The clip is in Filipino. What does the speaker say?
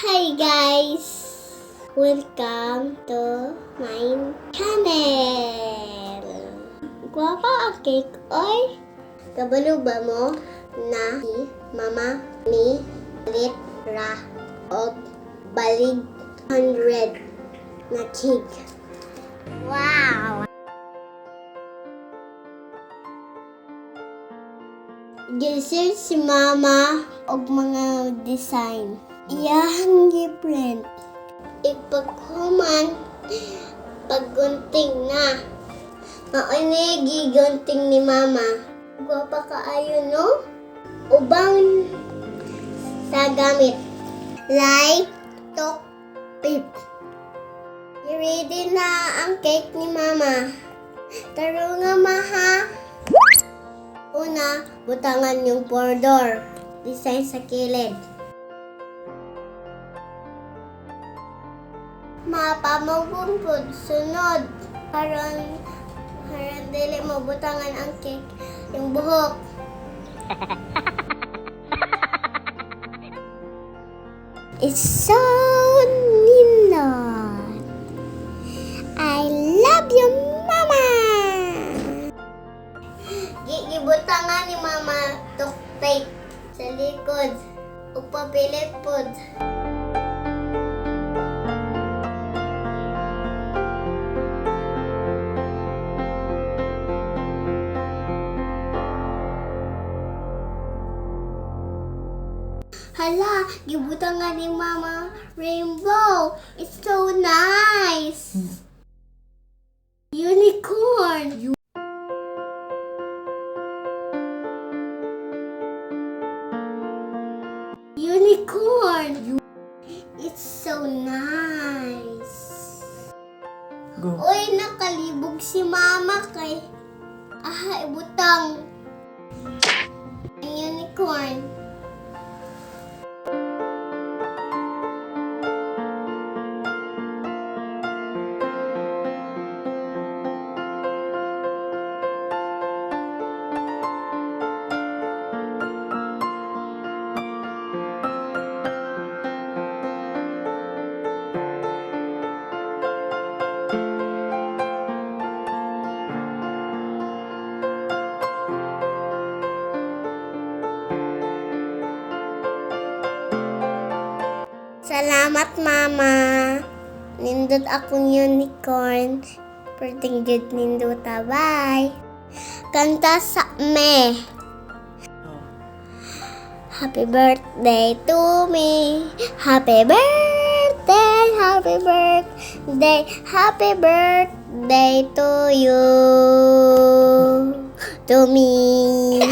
Hi guys! Welcome to my channel! Guwapa ang cake, oy! Kabalo ba mo na si Mama ni ulit ra o balig 100 na cake? Wow! Gisir si Mama og mga design. Iyahang giprint. Ipaghuman paggunting na. Maoy gigunting ni Mama. Guwapa kaayo no? Ubang sa gamit. Like, tok, pip. I-ready na ang cake ni Mama. Taro nga maha. Una, butangan yung border. Design sa kilid. Mapamagumpod, sunod. Haron dili mo butangan ang cake, yung buhok. It's so nindot. I love you, Mama! Gibutangan ni Mama toothpaste sa likod. Upapilit pod. Hala, gibutangan ni Mama rainbow. It's so nice. Unicorn. Unicorn. It's so nice. Go. Uy, nakalibog si Mama kay ibutang. Ang unicorn. Salamat, Mama. Nindot akong unicorn. Perting jud ninduta. Bye. Kanta sa me. Happy birthday to me. Happy birthday, happy birthday, happy birthday to you. To me.